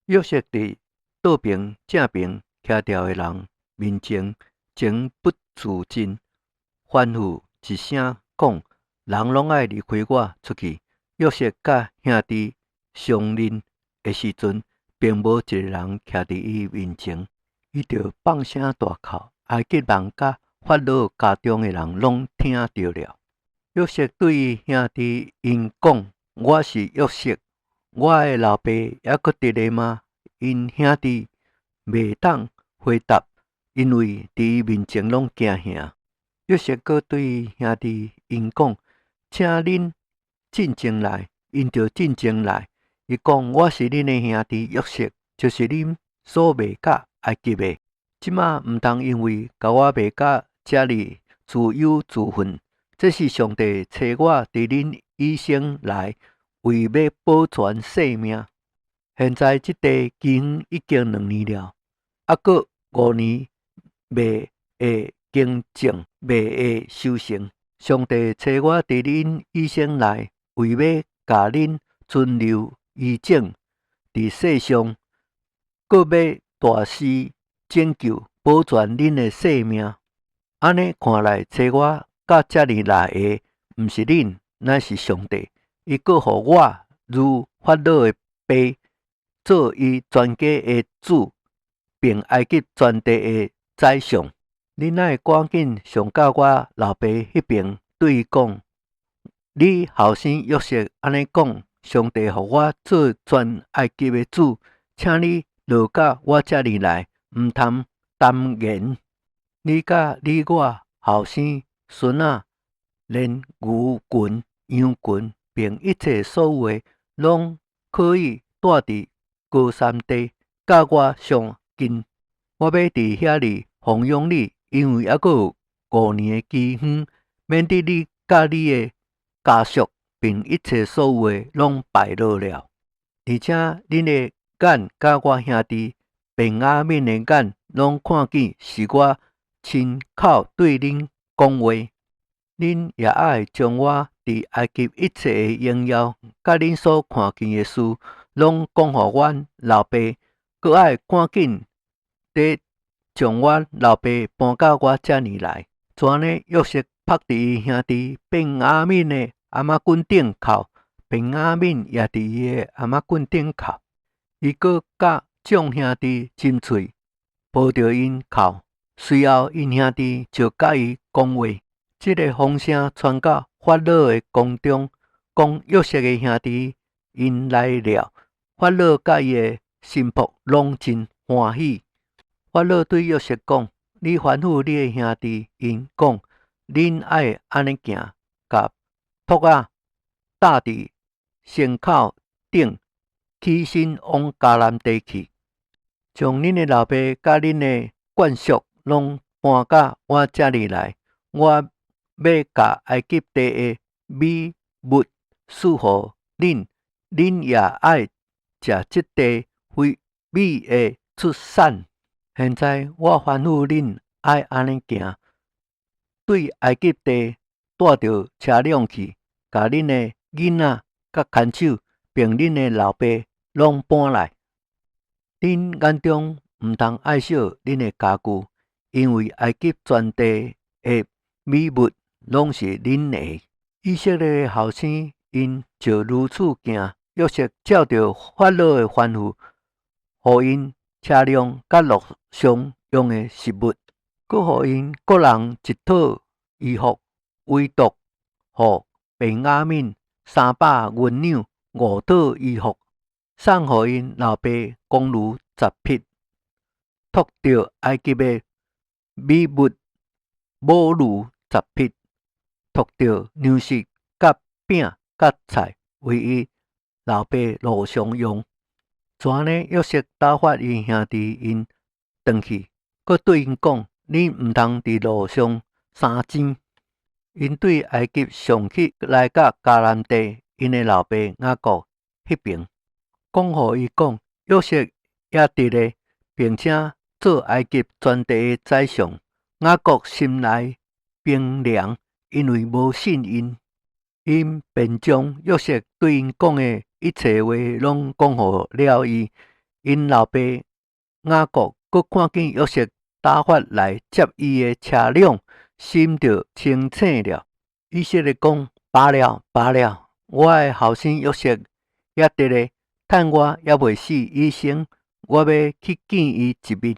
约瑟伫倒边正边徛住的人面前，情不自禁，吩咐一声讲：人拢爱离开我出去。约瑟甲兄弟相认的时阵，并无一个人徛伫伊面前，伊就放声大哭。埃及人甲法老家中的人拢听到了。约瑟对伊兄弟因讲：我是约瑟，我的老爸还阁伫咧吗？因兄弟袂当回答，因为伫伊面前拢惊吓。约瑟阁对兄弟因讲：请恁进前来。因就进前来。伊讲：我是恁的兄弟约瑟，就是恁所卖甲埃及的。即马毋通因为甲我卖甲遮里自忧自愤。这是上帝找我伫恁以先来，为要保全性命。现在即块期远已经2年了，还阁5年未会经证，未会修成。上帝找我伫恁以先来，为要甲恁存留医种伫世上，阁要大施拯救，保全恁的性命。安尼看来，找我到遮里来的，毋是恁，乃是上帝。伊阁互我如法老的爸，做伊全家的主，并埃及全地的宰相。恁哪会赶紧上到我老爸迄边，对伊讲：你后生约瑟安尼讲，上帝互我做全埃及的主，请你落到我遮里来，毋通耽延。你甲你我后生孙仔，连牛群、羊群，并一切所有的，拢可以带伫高山地，甲我上近。我要伫遐里奉养你，因为还阁有5年的期远，免得你甲你的家属，并一切所有的拢败落了。而且恁的眼甲我兄弟便雅悯的眼，拢看见是我亲口对恁讲话。恁也爱将我伫埃及一切的荣耀，甲恁所看见的事，拢讲互阮老爸，阁爱赶紧地将阮老爸搬到我遮里来。怎呢？约瑟趴伫伊兄弟便雅悯的阿妈棍顶哭，便雅悯也伫伊的阿妈棍顶哭。伊阁甲众兄弟亲嘴，抱着因哭。随后，因兄弟就甲伊讲话。这个风声传到法老的宫中，讲约瑟的兄弟因来了。法老甲伊的臣仆拢真欢喜。法老对约瑟讲：你吩咐你的兄弟因讲，恁爱安尼行，甲托仔搭伫牲口顶，起身往迦南地去，将恁的老爸甲恁的眷属拢搬到我遮里来。我要甲埃及地的美物赐互恁，恁也爱食即地非美的出产。现在我吩咐恁爱安尼行，对埃及地带着车辆去，甲恁的囡仔甲牵手，并恁的老爸拢搬来。恁眼中毋通爱惜恁的家具，因为埃及全地的美物拢是恁的。以色列的后生因就如此行。约瑟照着法老的吩咐，互因车辆甲路上用的食物，佮互因个人一套衣服，唯独互便雅悯300银两5套衣服，送互因老爸公如10匹，托着埃及的美物母如10匹，托着粮食甲饼甲菜，为伊老爸路上用。怎呢？约瑟打发因兄弟因转去，佮对因讲：恁毋通伫路上三更。因对埃及上去来到迦南地，因的老爸雅各迄边，讲互伊讲：约瑟也伫咧，并且做埃及全地的宰相。雅各心内冰凉，因为无信因。因便将约瑟对因讲的一切话拢讲互了伊。因老爸雅各阁看见约瑟打发来接伊的车辆，心就清醒了。以色列讲：罢了，罢了，我的后生约瑟也得咧，趁我也未死以前，我要去见伊一面。